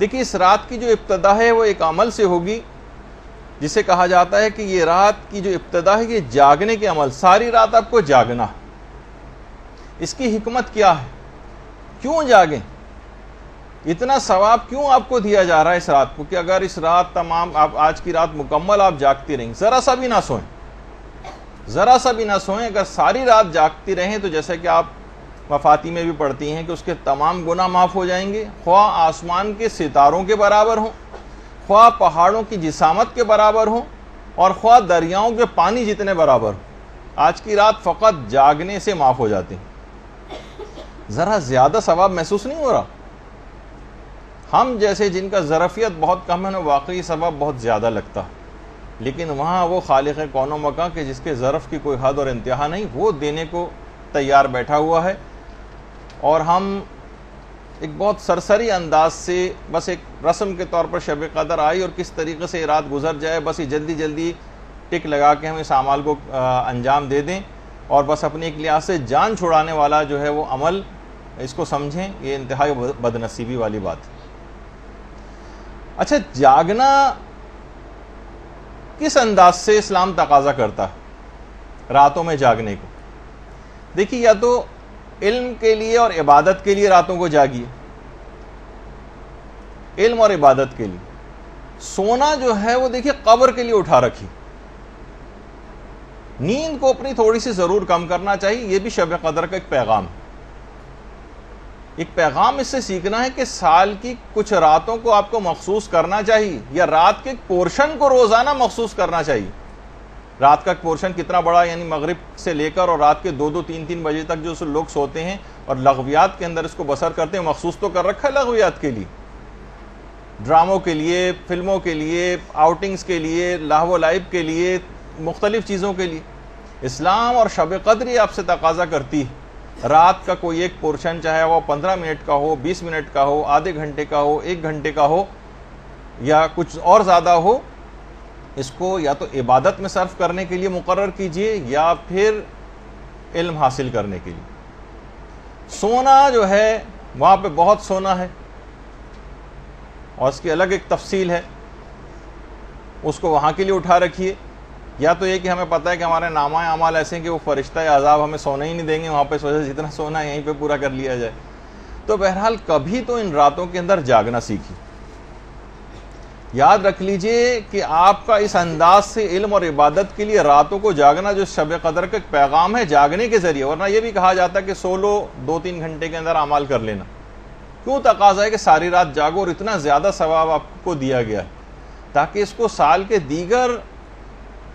دیکھیے اس رات کی جو ابتدا ہے وہ ایک عمل سے ہوگی جسے کہا جاتا ہے کہ یہ رات کی جو ابتدا ہے یہ جاگنے کے عمل، ساری رات آپ کو جاگنا ہے۔ اس کی حکمت کیا ہے؟ کیوں جاگیں؟ اتنا ثواب کیوں آپ کو دیا جا رہا ہے اس رات کو کہ اگر اس رات تمام آپ آج کی رات مکمل آپ جاگتی رہیں، ذرا سا بھی نہ سوئیں، ذرا سا بھی نہ سوئیں، اگر ساری رات جاگتی رہیں تو جیسے کہ آپ مفاتی میں بھی پڑھتی ہیں کہ اس کے تمام گناہ معاف ہو جائیں گے، خواہ آسمان کے ستاروں کے برابر ہوں، خواہ پہاڑوں کی جسامت کے برابر ہوں، اور خواہ دریاؤں کے پانی جتنے برابر ہوں۔ آج کی رات فقط جاگنے سے معاف ہو جاتی ہیں۔ ذرا زیادہ ثواب محسوس نہیں ہو رہا؟ ہم جیسے جن کا ظرفیت بہت کم ہے واقعی ثواب بہت زیادہ لگتا ہے، لیکن وہاں وہ خالق کون و مکان کہ جس کے ظرف کی کوئی حد اور انتہا نہیں، وہ دینے کو تیار بیٹھا ہوا ہے، اور ہم ایک بہت سرسری انداز سے بس ایک رسم کے طور پر شب قدر آئی اور کس طریقے سے یہ رات گزر جائے، بس یہ جلدی جلدی ٹک لگا کے ہم اس اعمال کو انجام دے دیں، اور بس اپنے ایک لحاظ سے جان چھڑانے والا جو ہے وہ عمل اس کو سمجھیں، یہ انتہائی بدنصیبی والی بات ہے۔ اچھا، جاگنا کس انداز سے اسلام تقاضا کرتا ہے راتوں میں جاگنے کو؟ دیکھیے، یا تو علم کے لیے اور عبادت کے لیے راتوں کو جاگیے، علم اور عبادت کے لیے۔ سونا جو ہے وہ دیکھیے قبر کے لیے اٹھا رکھی، نیند کو اپنی تھوڑی سی ضرور کم کرنا چاہیے، یہ بھی شب قدر کا ایک پیغام ہے۔ ایک پیغام اس سے سیکھنا ہے کہ سال کی کچھ راتوں کو آپ کو مخصوص کرنا چاہیے، یا رات کے ایک پورشن کو روزانہ مخصوص کرنا چاہیے۔ رات کا ایک پورشن کتنا بڑا، یعنی مغرب سے لے کر اور رات کے 2-2 3-3 بجے تک جو لوگ سوتے ہیں اور لغویات کے اندر اس کو بسر کرتے ہیں، مخصوص تو کر رکھا ہے لغویات کے لیے، ڈراموں کے لیے، فلموں کے لیے، آؤٹنگز کے لیے، لاہو و لعب کے لیے، مختلف چیزوں کے لیے۔ اسلام اور شب قدر یہ آپ سے تقاضا کرتی ہے رات کا کوئی ایک پورشن، چاہے وہ 15 منٹ کا ہو، 20 منٹ کا ہو، آدھے گھنٹے کا ہو، 1 گھنٹے کا ہو، یا کچھ اور زیادہ ہو، اس کو یا تو عبادت میں صرف کرنے کے لیے مقرر کیجئے یا پھر علم حاصل کرنے کے لیے۔ سونا جو ہے وہاں پہ بہت سونا ہے اور اس کی الگ ایک تفصیل ہے، اس کو وہاں کے لیے اٹھا رکھیے، یا تو یہ کہ ہمیں پتہ ہے کہ ہمارے نامہ اعمال ایسے ہیں کہ وہ فرشتہ عذاب ہمیں سونے ہی نہیں دیں گے وہاں پہ، اس وجہ سے جتنا سونا ہے یہیں پہ پورا کر لیا جائے۔ تو بہرحال کبھی تو ان راتوں کے اندر جاگنا سیکھیے۔ یاد رکھ لیجئے کہ آپ کا اس انداز سے علم اور عبادت کے لیے راتوں کو جاگنا جو شب قدر کا ایک پیغام ہے جاگنے کے ذریعے، ورنہ یہ بھی کہا جاتا ہے کہ سو لو 2-3 گھنٹے کے اندر اعمال کر لینا۔ کیوں تقاضا ہے کہ ساری رات جاگو اور اتنا زیادہ ثواب آپ کو دیا گیا ہے؟ تاکہ اس کو سال کے دیگر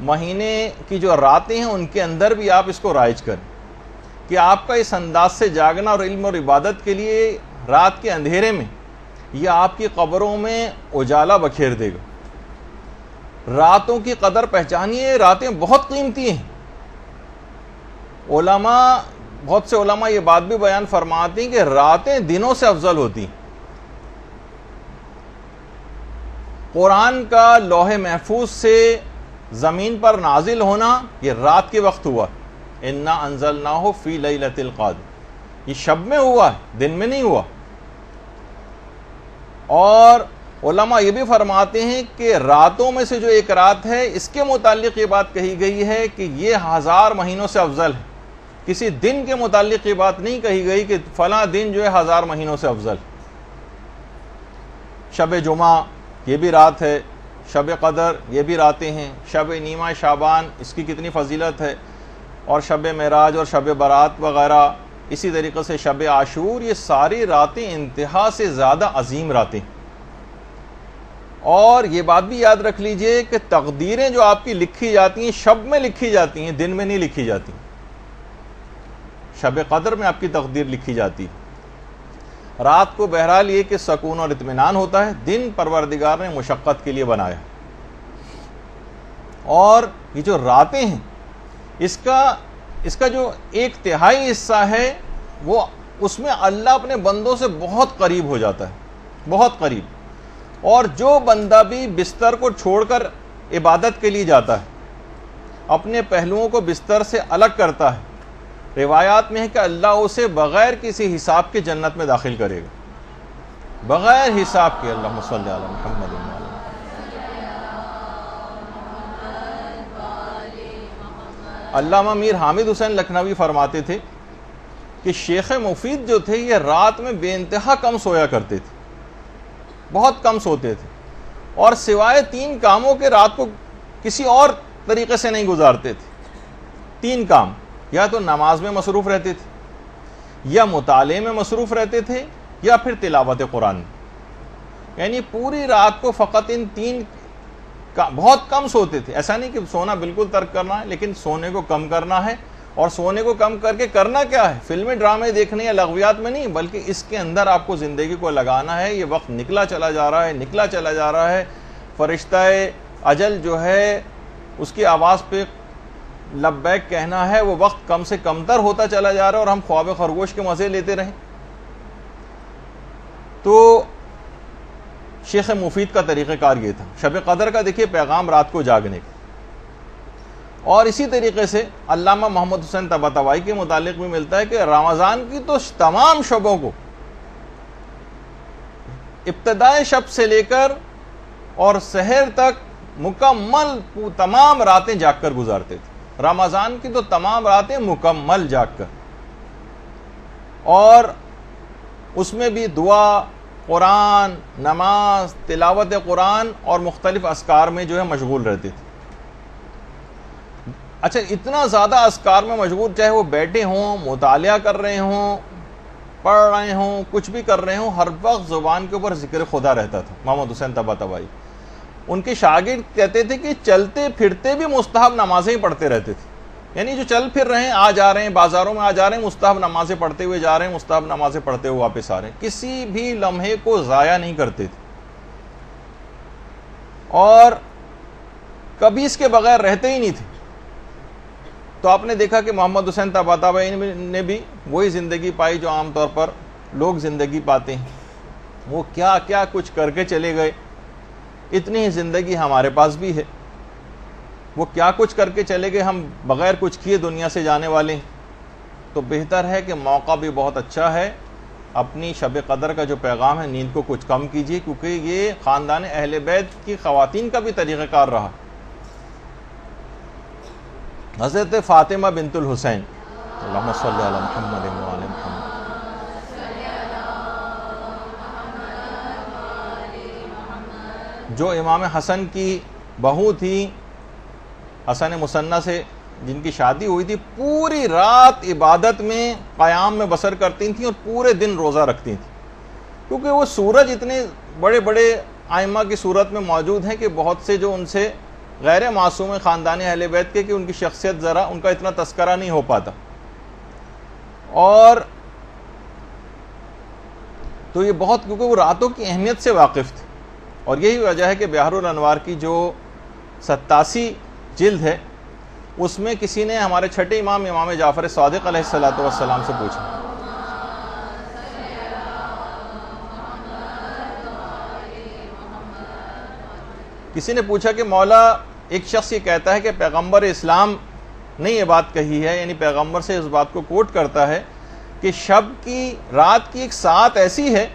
مہینے کی جو راتیں ہیں ان کے اندر بھی آپ اس کو رائج کریں، کہ آپ کا اس انداز سے جاگنا اور علم اور عبادت کے لیے رات کے اندھیرے میں یہ آپ کی قبروں میں اجالا بکھیر دے گا۔ راتوں کی قدر پہچانیے، راتیں بہت قیمتی ہیں۔ بہت سے علماء یہ بات بھی بیان فرماتے ہیں کہ راتیں دنوں سے افضل ہوتی ہیں۔ قرآن کا لوح محفوظ سے زمین پر نازل ہونا یہ رات کے وقت ہوا، انا انزلناہ فی لیلۃ القدر، یہ شب میں ہوا ہے، دن میں نہیں ہوا۔ اور علماء یہ بھی فرماتے ہیں کہ راتوں میں سے جو ایک رات ہے اس کے متعلق یہ بات کہی گئی ہے کہ یہ 1000 مہینوں سے افضل ہے۔ کسی دن کے متعلق یہ بات نہیں کہی گئی کہ فلاں دن جو ہے 1000 مہینوں سے افضل۔ شب جمعہ یہ بھی رات ہے، شب قدر یہ بھی راتیں ہیں، شب نیمہ شعبان اس کی کتنی فضیلت ہے، اور شب معراج اور شب برات وغیرہ، اسی طریقے سے شب عاشور، یہ ساری راتیں انتہا سے زیادہ عظیم راتیں۔ اور یہ بات بھی یاد رکھ لیجئے کہ تقدیریں جو آپ کی لکھی جاتی ہیں شب میں لکھی جاتی ہیں، دن میں نہیں لکھی جاتی۔ شب قدر میں آپ کی تقدیر لکھی جاتی ہے۔ رات کو بہرحال یہ کہ سکون اور اطمینان ہوتا ہے، دن پروردگار نے مشقت کے لیے بنایا۔ اور یہ جو راتیں ہیں اس کا جو 1/3 حصہ ہے وہ اس میں اللہ اپنے بندوں سے بہت قریب ہو جاتا ہے، بہت قریب۔ اور جو بندہ بھی بستر کو چھوڑ کر عبادت کے لیے جاتا ہے، اپنے پہلوؤں کو بستر سے الگ کرتا ہے، روایات میں ہے کہ اللہ اسے بغیر کسی حساب کے جنت میں داخل کرے گا۔ بغیر حساب کے. اللہم صلی علی محمد. علامہ میر حامد حسین لکھنوی فرماتے تھے کہ شیخ مفید جو تھے یہ رات میں بے انتہا کم سویا کرتے تھے, بہت کم سوتے تھے, اور سوائے 3 کاموں کے رات کو کسی اور طریقے سے نہیں گزارتے تھے. 3 کام, یا تو نماز میں مصروف رہتے تھے, یا مطالعے میں مصروف رہتے تھے, یا پھر تلاوت قرآن. یعنی پوری رات کو فقط ان 3 بہت کم سوتے تھے. ایسا نہیں کہ سونا بالکل ترک کرنا ہے, لیکن سونے کو کم کرنا ہے. اور سونے کو کم کر کے کرنا کیا ہے؟ فلمیں ڈرامے دیکھنے یا لغویات میں نہیں, بلکہ اس کے اندر آپ کو زندگی کو لگانا ہے. یہ وقت نکلا چلا جا رہا ہے, نکلا چلا جا رہا ہے. فرشتہ اجل جو ہے اس کی آواز پہ لبیک کہنا ہے, وہ وقت کم سے کم تر ہوتا چلا جا رہا ہے, اور ہم خواب خرگوش کے مزے لیتے رہیں. تو شیخ مفید کا طریقہ کار یہ تھا. شب قدر کا دیکھیے پیغام رات کو جاگنے کا. اور اسی طریقے سے علامہ محمد حسین طباطبائی کے متعلق بھی ملتا ہے کہ رمضان کی تو تمام شبوں کو ابتدائے شب سے لے کر اور سحر تک مکمل تمام راتیں جاگ کر گزارتے تھے. رمضان کی تو تمام راتیں مکمل جاگ کر, اور اس میں بھی دعا, قرآن, نماز, تلاوت قرآن اور مختلف اذکار میں جو ہے مشغول رہتے تھے. اچھا, اتنا زیادہ اذکار میں مشغول, چاہے وہ بیٹھے ہوں, مطالعہ کر رہے ہوں, پڑھ رہے ہوں, کچھ بھی کر رہے ہوں, ہر وقت زبان کے اوپر ذکر خدا رہتا تھا. محمد حسین طباطبائی ان کے شاگرد کہتے تھے کہ چلتے پھرتے بھی مستحب نمازیں ہی پڑھتے رہتے تھے. یعنی جو چل پھر رہے ہیں, آ جا رہے ہیں, بازاروں میں آ جا رہے ہیں, مستحب نمازیں پڑھتے ہوئے جا رہے ہیں, مستحب نمازیں پڑھتے ہوئے واپس آ رہے ہیں. کسی بھی لمحے کو ضائع نہیں کرتے تھے, اور کبھی اس کے بغیر رہتے ہی نہیں تھے. تو آپ نے دیکھا کہ محمد حسین طباطبائی نے بھی وہی زندگی پائی جو عام طور پر لوگ زندگی پاتے ہیں. وہ کیا کیا کچھ کر کے چلے گئے, اتنی ہی زندگی ہمارے پاس بھی ہے. وہ کیا کچھ کر کے چلے گئے, ہم بغیر کچھ کیے دنیا سے جانے والے ہیں. تو بہتر ہے کہ موقع بھی بہت اچھا ہے, اپنی شب قدر کا جو پیغام ہے نیند کو کچھ کم کیجیے, کیونکہ یہ خاندان اہل بیت کی خواتین کا بھی طریقہ کار رہا. حضرت فاطمہ بنت الحسین, اللہم صلی علی محمد و آل محمد, جو امام حسن کی بہو تھی, حسن مثنیٰ سے جن کی شادی ہوئی تھی, پوری رات عبادت میں قیام میں بسر کرتی تھیں اور پورے دن روزہ رکھتی تھیں. کیونکہ وہ سورج اتنے بڑے بڑے ائمہ کی صورت میں موجود ہیں کہ بہت سے جو ان سے غیر معصوم خاندان اہل بیت کے, کہ ان کی شخصیت ذرا ان کا اتنا تذکرہ نہیں ہو پاتا. اور تو یہ بہت, کیونکہ وہ راتوں کی اہمیت سے واقف تھے. اور یہی وجہ ہے کہ بحر الانوار کی جو 87 جلد ہے, اس میں کسی نے ہمارے چھٹے امام جعفر صادق علیہ السلام سے پوچھا, کسی نے پوچھا کہ مولا, ایک شخص یہ کہتا ہے کہ پیغمبر اسلام نے یہ بات کہی ہے, یعنی پیغمبر سے اس بات کو کوٹ کرتا ہے کہ شب کی, رات کی ایک ساعت ایسی ہے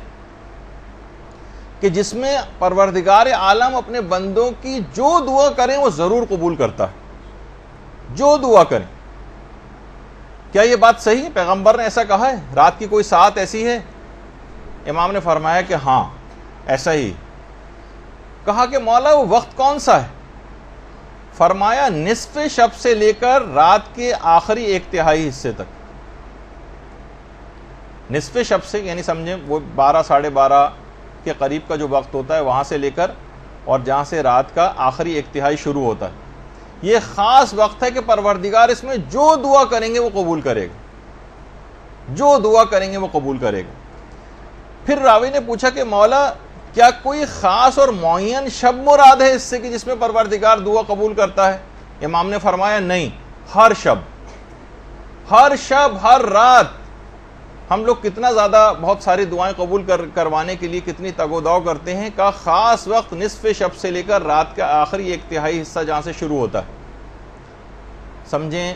کہ جس میں پروردگار عالم اپنے بندوں کی جو دعا کریں وہ ضرور قبول کرتا ہے, جو دعا کریں. کیا یہ بات صحیح ہے؟ پیغمبر نے ایسا کہا ہے, رات کی کوئی ساعت ایسی ہے؟ امام نے فرمایا کہ ہاں ایسا ہی. کہا کہ مولا وہ وقت کون سا ہے؟ فرمایا نصف شب سے لے کر رات کے آخری 1/3 حصے تک. نصف شب سے یعنی سمجھیں وہ 12 ساڑھے 12 کے قریب کا جو وقت ہوتا ہے, وہاں سے لے کر اور جہاں سے رات کا آخری 1/3 شروع ہوتا ہے, یہ خاص وقت ہے کہ پروردگار اس میں جو دعا کریں گے وہ قبول کرے گا, جو دعا کریں گے وہ قبول کرے گا. پھر راوی نے پوچھا کہ مولا کیا کوئی خاص اور معین شب مراد ہے اس سے کہ جس میں پروردگار دعا قبول کرتا ہے؟ امام نے فرمایا نہیں, ہر شب, ہر شب, ہر رات. ہم لوگ کتنا زیادہ بہت ساری دعائیں قبول کروانے کے لیے کتنی تگ و دو کرتے ہیں, کا خاص وقت نصف شب سے لے کر رات کا آخری 1/3 حصہ جہاں سے شروع ہوتا ہے. سمجھیں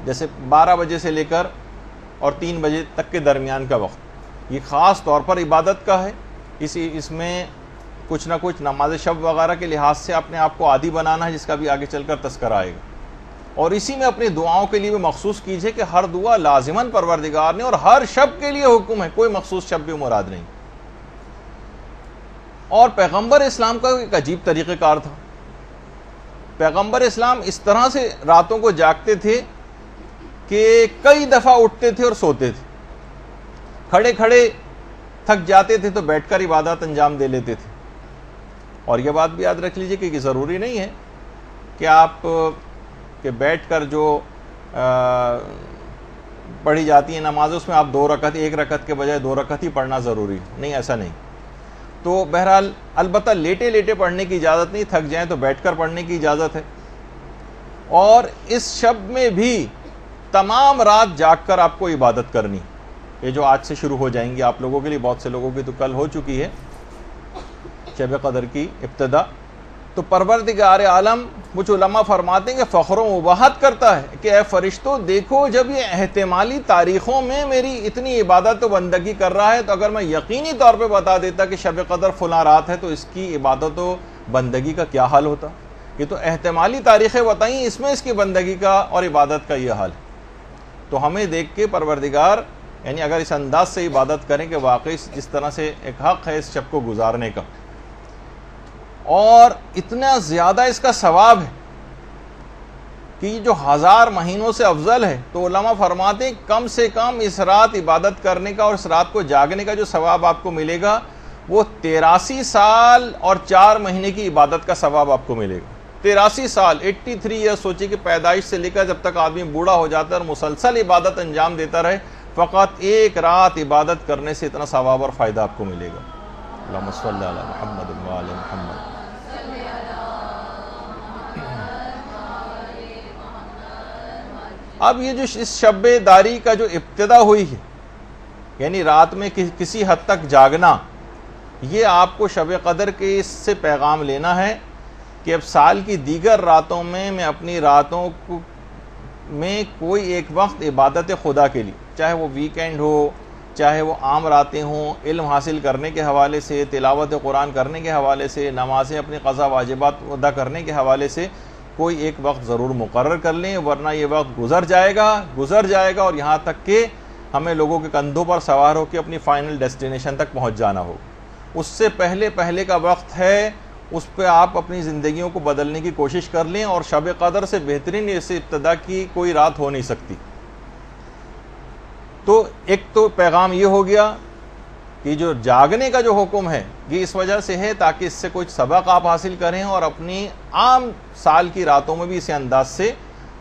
جیسے 12 بجے سے لے کر اور 3 بجے تک کے درمیان کا وقت, یہ خاص طور پر عبادت کا ہے، اس میں کچھ نہ کچھ نماز شب وغیرہ کے لحاظ سے اپنے آپ کو عادی بنانا ہے، جس کا بھی آگے چل کر تذکرہ آئے گا، اور اسی میں اپنی دعاؤں کے لیے بھی مخصوص کیجئے کہ ہر دعا لازماً پروردگار نے اور ہر شب کے لیے حکم ہے، کوئی مخصوص شب بھی مراد نہیں۔ اور پیغمبر اسلام کا ایک عجیب طریقہ کار تھا، پیغمبر اسلام اس طرح سے راتوں کو جاگتے تھے کہ کئی دفعہ اٹھتے تھے اور سوتے تھے، کھڑے کھڑے تھک جاتے تھے تو بیٹھ کر عبادت انجام دے لیتے تھے۔ اور یہ بات بھی یاد رکھ لیجئے کہ ضروری نہیں ہے کہ آپ کہ بیٹھ کر جو پڑھی جاتی ہیں نماز اس میں آپ 2 رکعت، 1 رکعت کے بجائے 2 رکعت ہی پڑھنا ضروری نہیں، ایسا نہیں۔ تو بہرحال البتہ لیٹے لیٹے پڑھنے کی اجازت نہیں، تھک جائیں تو بیٹھ کر پڑھنے کی اجازت ہے۔ اور اس شب میں بھی تمام رات جاگ کر آپ کو عبادت کرنی، یہ جو آج سے شروع ہو جائیں گی آپ لوگوں کے لیے، بہت سے لوگوں کی تو کل ہو چکی ہے شب قدر کی ابتدا۔ تو پروردگار عالم کچھ علماء فرماتے ہیں کہ فخر و مباحت کرتا ہے کہ اے فرشتوں دیکھو، جب یہ احتمالی تاریخوں میں میری اتنی عبادت و بندگی کر رہا ہے، تو اگر میں یقینی طور پہ بتا دیتا کہ شب قدر فلاں رات ہے تو اس کی عبادت و بندگی کا کیا حال ہوتا۔ یہ تو احتمالی تاریخیں بتائیں، اس میں اس کی بندگی کا اور عبادت کا یہ حال ہے۔ تو ہمیں دیکھ کے پروردگار یعنی اگر اس انداز سے عبادت کریں کہ واقعی جس طرح سے ایک حق ہے اس شب کو گزارنے کا، اور اتنا زیادہ اس کا ثواب ہے کہ یہ جو 1000 مہینوں سے افضل ہے، تو علماء فرماتے ہیں کم سے کم اس رات عبادت کرنے کا اور اس رات کو جاگنے کا جو ثواب آپ کو ملے گا وہ 83 سال اور 4 مہینے کی عبادت کا ثواب آپ کو ملے گا۔ 83 سال 83 ایئر، سوچیں کہ پیدائش سے لے کر جب تک آدمی بوڑھا ہو جاتا ہے اور مسلسل عبادت انجام دیتا رہے، فقط ایک رات عبادت کرنے سے اتنا ثواب اور فائدہ آپ کو ملے گا۔ اللہم صلی علی محمد و آل محمد۔ اب یہ جو اس شب داری کا جو ابتدا ہوئی ہے، یعنی رات میں کسی حد تک جاگنا، یہ آپ کو شب قدر کے اس سے پیغام لینا ہے کہ اب سال کی دیگر راتوں میں میں اپنی راتوں میں کوئی ایک وقت عبادت خدا کے لیے، چاہے وہ ویکینڈ ہو، چاہے وہ عام راتیں ہوں، علم حاصل کرنے کے حوالے سے، تلاوت قرآن کرنے کے حوالے سے، نمازیں اپنی قضا واجبات ادا کرنے کے حوالے سے کوئی ایک وقت ضرور مقرر کر لیں، ورنہ یہ وقت گزر جائے گا اور یہاں تک کہ ہمیں لوگوں کے کندھوں پر سوار ہو کے اپنی فائنل ڈیسٹینیشن تک پہنچ جانا ہو۔ اس سے پہلے کا وقت ہے، اس پہ آپ اپنی زندگیوں کو بدلنے کی کوشش کر لیں، اور شب قدر سے بہترین اس ابتدا کی کوئی رات ہو نہیں سکتی۔ تو ایک تو پیغام یہ ہو گیا کہ جو جاگنے کا جو حکم ہے یہ اس وجہ سے ہے تاکہ اس سے کچھ سبق آپ حاصل کریں، اور اپنی عام سال کی راتوں میں بھی اسی انداز سے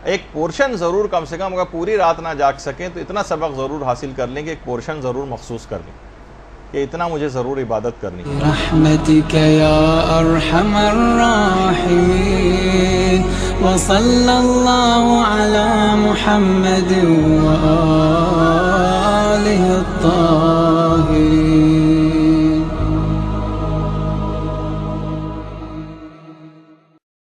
ایک پورشن ضرور، کم سے کم اگر پوری رات نہ جاگ سکیں تو اتنا سبق ضرور حاصل کر لیں کہ ایک پورشن ضرور مخصوص کر لیں کہ اتنا مجھے ضرور عبادت کرنی ہے۔ برحمتک یا ارحم الراحمین، وصلی اللہ علی محمد و